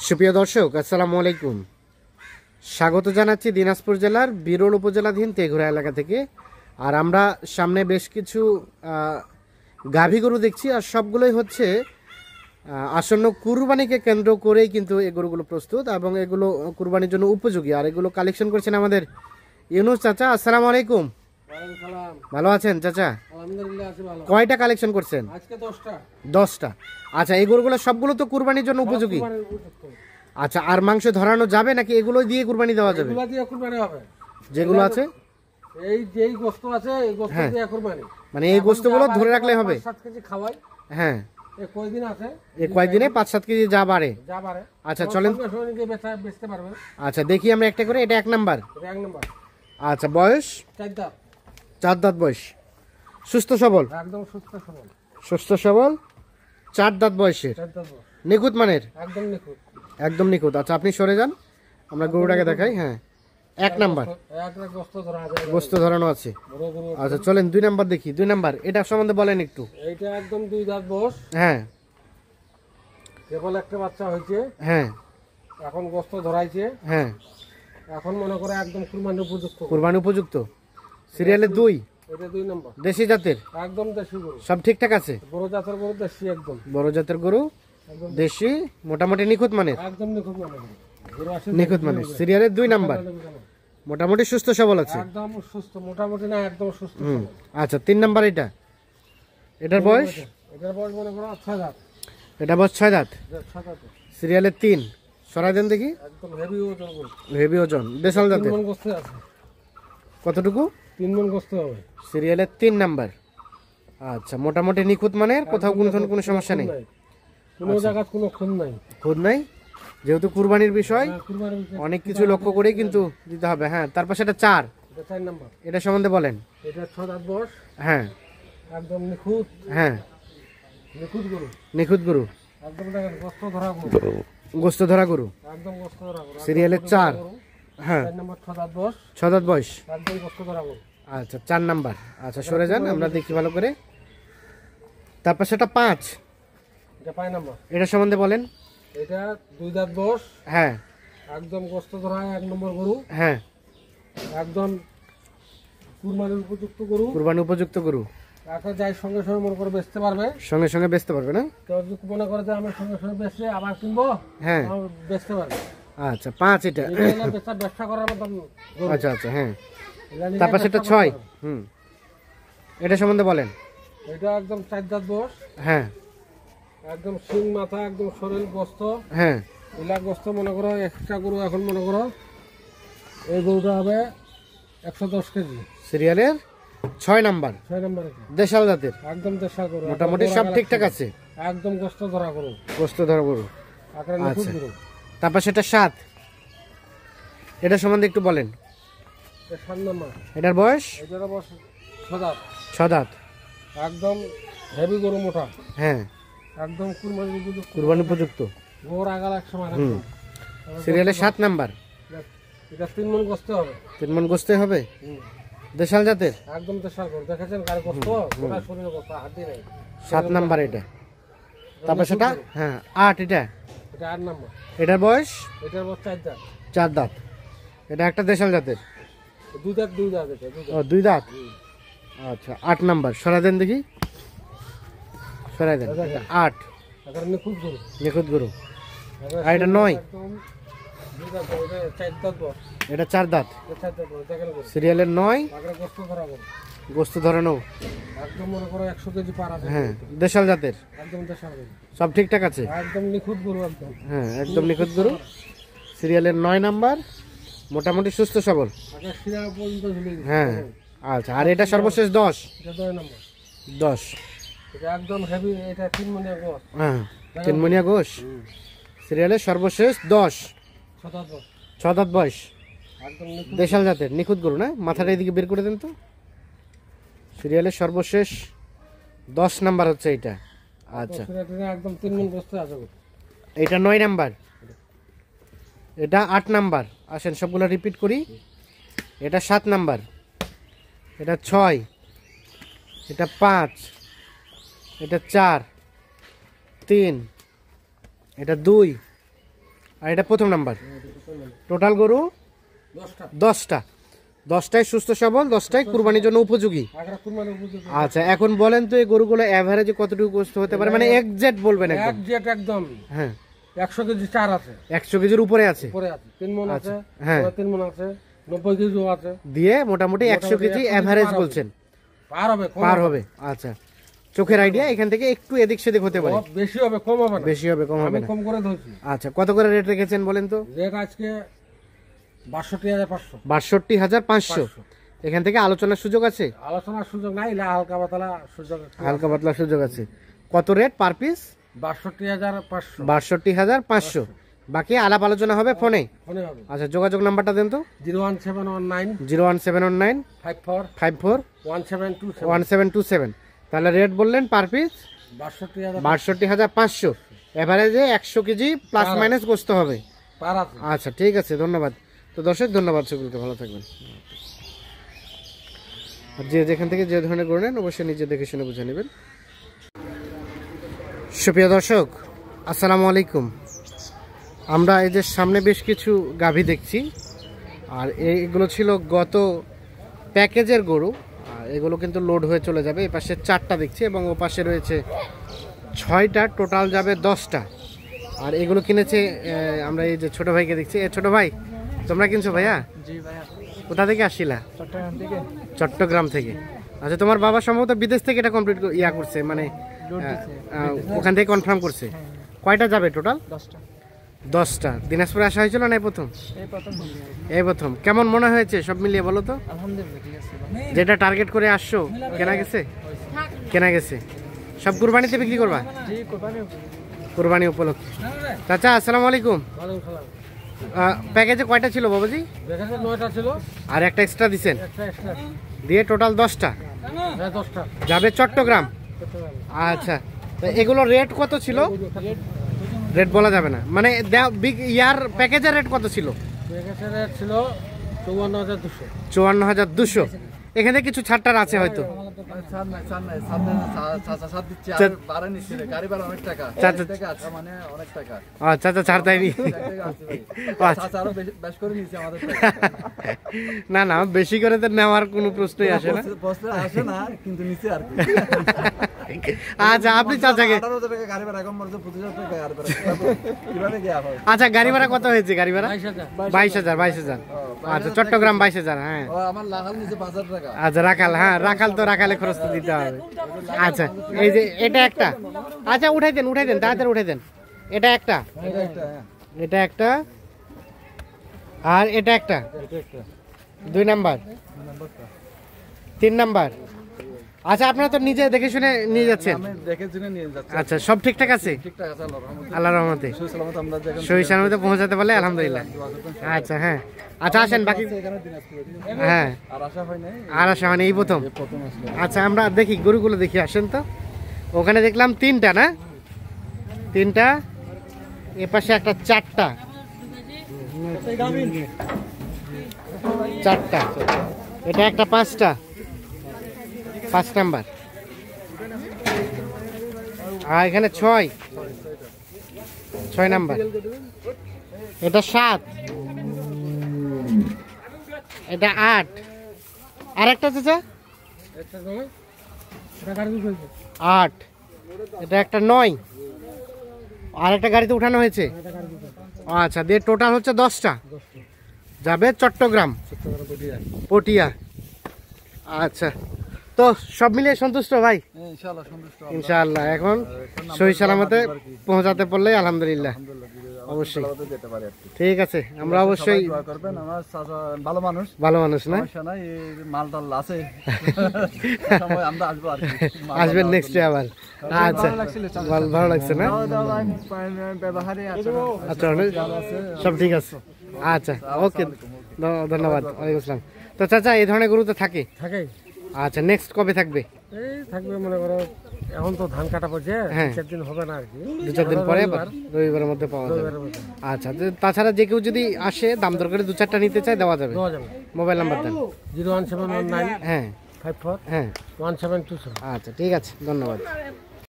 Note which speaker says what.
Speaker 1: সুপ্রিয় দর্শক, আসসালামু আলাইকুম। স্বাগত জানাচ্ছি দিনাজপুর জেলার বিরল উপজেলাধীন তেঘুরা এলাকা থেকে। আর আমরা সামনে বেশ কিছু গাভী গরু দেখছি, আর সবগুলোই হচ্ছে আসন্ন কুরবানিকে কেন্দ্র করেই কিন্তু এই গরুগুলো প্রস্তুত এবং এগুলো কুরবানির জন্য উপযোগী। আর এগুলো কালেকশন করছেন আমাদের ইউনুস চাচা। আসসালামু আলাইকুম। ভালো আছেন চাচা? কয়টা কালেকশন করছেন? 10টা। আচ্ছা, এই গরুগুলো সবগুলো তো কুরবানির জন্য উপযোগী। আচ্ছা, আর মাংস ধরানো যাবে নাকি এগুলো দিয়ে কুরবানি দেওয়া যাবে? যেগুলো আছে
Speaker 2: এই যেই গোশত আছে এই গোশত দিয়ে কুরবানি,
Speaker 1: মানে এই গোশতগুলো ধরে রাখলে হবে।
Speaker 2: 7 কেজি খাওয়াই।
Speaker 1: হ্যাঁ,
Speaker 2: এই কয়দিন আছে,
Speaker 1: এই কয়দিনে 5-7 কেজি যা বাড়ে। আচ্ছা চলেন,
Speaker 2: বেচতে পারবে।
Speaker 1: আচ্ছা দেখি আমরা একটা করে। এটা 1 নাম্বার। আচ্ছা, বয়স
Speaker 2: 4 দাঁত।
Speaker 1: 4 দাঁত বয়স। সুস্থ সবল?
Speaker 2: একদম সুস্থ সবল।
Speaker 1: সুস্থ সবল, 4 দাঁত বয়সের। নিখুঁত মানের?
Speaker 2: একদম নিখুঁত।
Speaker 1: একদম নিখুঁত। আচ্ছা আপনি সরে যান, আমরা গরুটাকে দেখাই। হ্যাঁ, 1 নাম্বার। গোশত ধরানো আছে। আচ্ছা চলেন 2 নাম্বার দেখি। 2 নাম্বার, এটা সম্বন্ধে বলেন একটু।
Speaker 2: এইটা একদম 2 দাঁত বয়স।
Speaker 1: হ্যাঁ,
Speaker 2: কেবল একটা বাচ্চা হয়েছে।
Speaker 1: হ্যাঁ,
Speaker 2: এখন গোশত ধরাইছে।
Speaker 1: হ্যাঁ,
Speaker 2: এখন মনে করে একদম কুরবানি উপযুক্ত।
Speaker 1: কুরবানি উপযুক্ত। সিরিয়ালে 2।
Speaker 2: এটা 2 নাম্বার।
Speaker 1: দেশি জাতের?
Speaker 2: একদম দেশি গরু।
Speaker 1: সব ঠিকঠাক আছে?
Speaker 2: বড় জাতের গরু, দেশি একদম।
Speaker 1: বড় জাতের গরু, দেশি, মোটামুটি নিখুঁত মানের।
Speaker 2: একদম নিখুঁত মানের গরু আছে।
Speaker 1: নিখুঁত মানের। সিরিয়ালে 2 নাম্বার। মোটামুটি সুস্থ সবল আছে?
Speaker 2: একদম সুস্থ, মোটামুটি না একদম সুস্থ।
Speaker 1: আচ্ছা 3 নাম্বার। এটার বয়স?
Speaker 2: এটার বয়স মনে করো 6 দাঁত।
Speaker 1: এটা বয়স 6 দাঁত।
Speaker 2: 6 দাঁত।
Speaker 1: সিরিয়ালে 3। সরাই দেন দেখি।
Speaker 2: একদম হেভি ওজন গরু।
Speaker 1: হেভি ওজন, দেশাল জাতের।
Speaker 2: 3 মণ গোশত আছে।
Speaker 1: কতটুকু?
Speaker 2: 3 মণ গোশত হবে।
Speaker 1: সিরিয়ালে 3 নাম্বার। আচ্ছা, মোটামুটি নিখুঁত মানের, কোথাও কোনো সমস্যা নেই?
Speaker 2: কোনো জায়গা কোনো খুন নাই।
Speaker 1: খুদ নাই, যেহেতু কুরবানির বিষয় অনেক কিছু লক্ষ্য করে কিন্তু দিতে হবে। হ্যাঁ, তারপর সেটা 4।
Speaker 2: এটা 4 নাম্বার।
Speaker 1: এটা সম্বন্ধে বলেন।
Speaker 2: এটা 6 দাঁত বয়স।
Speaker 1: হ্যাঁ,
Speaker 2: একদম নিখুঁত।
Speaker 1: হ্যাঁ,
Speaker 2: নিখুঁত গরু।
Speaker 1: নিখুঁত গরু।
Speaker 2: একদম দেখেন গোশত ধরা গরু।
Speaker 1: গোশত ধরা গরু।
Speaker 2: একদম গোশত ধরা গরু।
Speaker 1: সিরিয়ালে 4। হ্যাঁ,
Speaker 2: 4 নাম্বার। 6 দাঁত বয়স।
Speaker 1: 6 দাঁত বয়স।
Speaker 2: একদম গোশত ধরা গরু।
Speaker 1: আচ্ছা 4 নাম্বার। আচ্ছা সরে যান, আমরা দেখি ভালো করে। তারপর সেটা 5।
Speaker 2: এটা 5 নাম্বার।
Speaker 1: এটা সম্বন্ধে বলেন।
Speaker 2: এটা 2 দাঁত বয়স।
Speaker 1: হ্যাঁ,
Speaker 2: একদম গোশত ধরা 1 নম্বর গরু।
Speaker 1: হ্যাঁ,
Speaker 2: একদম কুরবানির উপযুক্ত গরু।
Speaker 1: কুরবানি উপযুক্ত গরু।
Speaker 2: একটা যাই সঙ্গে সঙ্গে মনে করে বেচতে পারবে।
Speaker 1: সঙ্গে সঙ্গে বেচতে পারবে না?
Speaker 2: কেউ যদি মনে করে যে আমি সঙ্গে সঙ্গে বেচলে আবার কিনবো,
Speaker 1: হ্যাঁ
Speaker 2: বেচতে পারবে।
Speaker 1: আচ্ছা 5 এটা।
Speaker 2: ব্যবসা করার মতন গরু।
Speaker 1: আচ্ছা আচ্ছা, হ্যাঁ। তারপর সেটা 6। এটা সম্বন্ধে বলেন।
Speaker 2: এটা একদম 4 দাঁত বয়স।
Speaker 1: হ্যাঁ,
Speaker 2: একদম সিং মাথা, একদম শরীর গোস্ত।
Speaker 1: হ্যাঁ,
Speaker 2: এলা গোস্ত মনে করো একটা গরু। এখন মনে করো এই গরুটা হবে 110 কেজি।
Speaker 1: সিরিয়ালের 6 নাম্বার।
Speaker 2: 6 নম্বরে
Speaker 1: দেশাল জাতের।
Speaker 2: একদম দেশা গরু।
Speaker 1: মোটামুটি সব ঠিকঠাক আছে।
Speaker 2: একদম গোস্ত ধরা গরু।
Speaker 1: গোস্ত ধরা গরু।
Speaker 2: আচ্ছা,
Speaker 1: তারপর সেটা 7। এটা সম্বন্ধে একটু বলেন।
Speaker 2: 7 নম্বর।
Speaker 1: এটার বয়স?
Speaker 2: এটার বয়স 6 দাঁত।
Speaker 1: 6 দাঁত।
Speaker 2: একদম হেভি গরু, মোটা।
Speaker 1: হ্যাঁ,
Speaker 2: একদম
Speaker 1: কুরবানি উপযুক্ত।
Speaker 2: গোর আগাল এক সময়।
Speaker 1: সিরিয়ালে 7 নাম্বার।
Speaker 2: এটা 3 মণ গোস্ত হবে।
Speaker 1: 3 মণ গোস্ত হবে। দেশাল জাতের?
Speaker 2: একদম দেশাল গরু। দেখেছেন গায়ের গোস্ত, গোটা শরীরের গোস্ত, হাড্ডি নাই।
Speaker 1: 7 নাম্বার এটা। তারপর সেটা 8।
Speaker 2: এটা 8 নাম্বার।
Speaker 1: এটার বয়স?
Speaker 2: এটার বয়স 4 দাঁত।
Speaker 1: 4 দাঁত। এটা একটা দেশাল জাতের।
Speaker 2: 2 দাঁত। 2 দাঁত এটা।
Speaker 1: 2 দাঁত। আচ্ছা 8 নাম্বার। সরাই দেন দেখি। সরাই দেন। 8।
Speaker 2: এটা নিখুঁত গরু।
Speaker 1: নিখুঁত গরু। আর এটা 9। এটা 4 দাঁত। সিরিয়ালের 9। গোস্ত ধরানো।
Speaker 2: একদম মনে করো 100 কেজি পার আছে।
Speaker 1: হ্যাঁ, দেশাল জাতের।
Speaker 2: একদম দেশাল গরু।
Speaker 1: সব ঠিকঠাক আছে?
Speaker 2: একদম নিখুঁত গরু। একদম
Speaker 1: হ্যাঁ, একদম নিখুঁত গরু। সিরিয়ালের 9 নাম্বার। মোটামুটি সুস্থ সবল। হ্যাঁ, আচ্ছা। আর এটা সর্বশেষ 10।
Speaker 2: এটা 10 নাম্বার।
Speaker 1: 10।
Speaker 2: এটা একদম হেভি। এটা 3 মণিয়া গোশ।
Speaker 1: হ্যাঁ, 3 মণিয়া গোশ। সিরিয়ালের সর্বশেষ 10। 6 দাঁত বয়স।
Speaker 2: একদম
Speaker 1: দেশাল জাতের, নিখুঁত গরু না? মাথাটা এদিকে বের করে দেন তো। সিরিয়ালের সর্বশেষ 10 নাম্বার হচ্ছে এটা। আচ্ছা,
Speaker 2: একদম 3 মণ গোস্ত আছে।
Speaker 1: এটা 9 নাম্বার। এটা 8 নাম্বার। আসেন সবগুলো রিপিট করি। এটা 7 নাম্বার। এটা 6। এটা 5। এটা 4। 3। এটা 2। আর এটা প্রথম নাম্বার। টোটাল গরু 10টা, 10টাই সুস্থ সবল, 10টাই কুরবানির জন্য উপযোগী। আচ্ছা এখন বলেন তো এই গরুগুলো এভারেজে কতটুকু গোস্ত হতে পারে, মানে এক্সাক্ট বলবেন একদম?
Speaker 2: একদম
Speaker 1: হ্যাঁ
Speaker 2: 100 কেজি চার আছে,
Speaker 1: 100 কেজির উপরে আছে,
Speaker 2: 3 মণ আছে,
Speaker 1: হ্যাঁ
Speaker 2: 3 মণ আছে, 90 কেজি আছে,
Speaker 1: দিয়ে মোটামুটি 100 কেজি এভারেজ বলছেন পার হবে। আচ্ছা চোখের আইডিয়া এখান থেকে একটু এদিক সেদিক হতে পারে,
Speaker 2: বেশি হবে কম হবে না,
Speaker 1: বেশি হবে কম হবে না।
Speaker 2: কম করে ধরছি।
Speaker 1: আচ্ছা কত করে রেট রেখেছেন বলেন তো?
Speaker 2: রেট আজকে 62,500।
Speaker 1: 62,500। এখান থেকে আলোচনার সুযোগ আছে?
Speaker 2: আলোচনার সুযোগ নাই, হালকা পাতলা সুযোগ,
Speaker 1: হালকা পাতলা সুযোগ আছে। কত রেট পার পিস?
Speaker 2: 62,500।
Speaker 1: 62,500। বাকি আলাপ আলোচনা হবে ফোনে।
Speaker 2: ফোনে হবে।
Speaker 1: আচ্ছা যোগাযোগ নাম্বারটা দেন তো।
Speaker 2: 01719
Speaker 1: 01719
Speaker 2: 54
Speaker 1: 54
Speaker 2: 1727।
Speaker 1: 1727। তাহলে রেট বললেন per piece 62,500। এভারেজে 100 KG plus minus গোস্ত হবে।
Speaker 2: পার আছে।
Speaker 1: আচ্ছা ঠিক আছে, ধন্যবাদ। তো দর্শক ধন্যবাদ, সকলকে ভালো থাকবেন। আর যে যেখান থেকে যে ধরনের গরু নেন অবশ্যই নিজে দেখে শুনে বুঝে নেবেন। সুপ্রিয় দর্শক আসসালামু আলাইকুম। আমরা এই যে সামনে বেশ কিছু গাভী দেখছি, আর এইগুলো ছিল গত প্যাকেজের গরু, আর এগুলো কিন্তু লোড হয়ে চলে যাবে। এই পাশে 4টা দেখছি এবং ও পাশে রয়েছে 6টা, টোটাল যাবে 10টা। আর এগুলো কিনেছে আমরা এই যে ছোট ভাইকে দেখছি। ছোট ভাই তোমরা কিনছো ভাইয়া?
Speaker 3: জি ভাইয়া।
Speaker 1: কোথা থেকে আসছিলা?
Speaker 3: চট্টগ্রাম থেকে।
Speaker 1: চট্টগ্রাম থেকে। আচ্ছা তোমার বাবা সম্ভবত বিদেশ থেকে এটা কমপ্লিট ইয়া করছে, মানে ওখান থেকে কনফার্ম করছে। কয়টা যাবে টোটাল?
Speaker 3: 10টা।
Speaker 1: 10টা। দিনাজপুরে আসা হয়েছিল না এই প্রথম? এই প্রথম। কেমন মনে হয়েছে সব মিলিয়ে বলো তো?
Speaker 3: আলহামদুলিল্লাহ ঠিক আছে।
Speaker 1: যেটা টার্গেট করে আসছো কেনা গেছে? কেনা গেছে। সব কুরবানিতে বিক্রি করবা?
Speaker 3: জি কোরবানি।
Speaker 1: কুরবানি উপলক্ষে। চাচা আসসালামু আলাইকুম। প্যাকেজে কয়টা ছিল বাবাজি?
Speaker 2: 9টা ছিল
Speaker 1: আর একটা এক্সট্রা দিছেন,
Speaker 2: একটা এক্সট্রা
Speaker 1: দিয়ে টোটাল 10টা
Speaker 2: 10টা
Speaker 1: যাবে চট্টগ্রাম। আচ্ছা তো এগুলো রেট কত ছিল? রেট বলা যাবে না, মানে ইয়ার প্যাকেজের রেট কত ছিল?
Speaker 2: প্যাকেজের রেট ছিল 54,200।
Speaker 1: 54,200। এখানে কিছু ছাড়টার আছে হয়তো। আচ্ছা আচ্ছা ছাড় দেয়নি। না না বেশি করে তো নেওয়ার কোনো প্রশ্নই আসে না। আচ্ছা আপনি চাচাকে, আচ্ছা গাড়ি ভাড়া কত হয়েছে? গাড়ি ভাড়া 22,000। আচ্ছা চট্টগ্রাম 22,000। হ্যাঁ আচ্ছা রাখাল, হ্যাঁ রাখাল তো রাখালে খরচ তো দিতে হবে। আচ্ছা এই যে এটা একটা, আচ্ছা উঠাই দেন তাড়াতাড়ি উঠাই দেন। এটা একটা, এটা একটা, আর এটা একটা, 2 নাম্বার, 3 নাম্বার। আচ্ছা আপনারা তো নিজে দেখে শুনে নিয়ে যাচ্ছেন? আচ্ছা সব ঠিকঠাক আছে আল্লাহর রহমতে? সহি সালামতে পৌঁছাতে পারলে আলহামদুলিল্লাহ। আচ্ছা হ্যাঁ আচ্ছা আসেন বাকি। হ্যাঁ আর আসা হয়নি, এই প্রথম। আচ্ছা আমরা দেখি গরুগুলো দেখি, আসেন তো। ওখানে দেখলাম 3টা না? 3টা, এ পাশে একটা 4টা, 4টা, এটা একটা 5টা, 5 নাম্বার। আর এখানে 6 নাম্বার, এটা 7, এটা 8, আর একটা চাচা 8, এটা একটা 9, আর একটা গাড়িতে উঠানো হয়েছে। আচ্ছা দিয়ে টোটাল হচ্ছে 10টা যাবে চট্টগ্রাম পটিয়া। আচ্ছা তো সব মিলিয়ে সন্তুষ্ট ভাই? ইনশাআল্লাহ এখন সহি সালামতে পৌঁছাতে পারলে আলহামদুলিল্লাহ। অবশ্যই ঠিক আছে, আমরা অবশ্যই ভালো মানুষ না, আসবেন নেক্সট ডে আবার। আচ্ছা ভালো লাগছে না? আচ্ছা সব ঠিক আছে। আচ্ছা ওকে ধন্যবাদ, ওয়ালাইকুম আসসালাম। তো চাচা এই ধরনের গরু তো থাকে? আচ্ছা নেক্সট কবে থাকবে?
Speaker 2: এই থাকবে মনে করো, এখন তো ধান কাটা পড়ছে, 2-4 দিন হবে না আর কি,
Speaker 1: 2-4 দিন পরে রবিবারের মধ্যে পাওয়া যাবে। আচ্ছা তাছাড়া যে কেউ যদি আসে দাম দর করে 2-4টা নিতে চায় দেওয়া যাবে? মোবাইল নাম্বার দেন।
Speaker 2: 01719
Speaker 1: হ্যাঁ
Speaker 2: 54
Speaker 1: হ্যাঁ
Speaker 2: 1727।
Speaker 1: আচ্ছা ঠিক আছে ধন্যবাদ।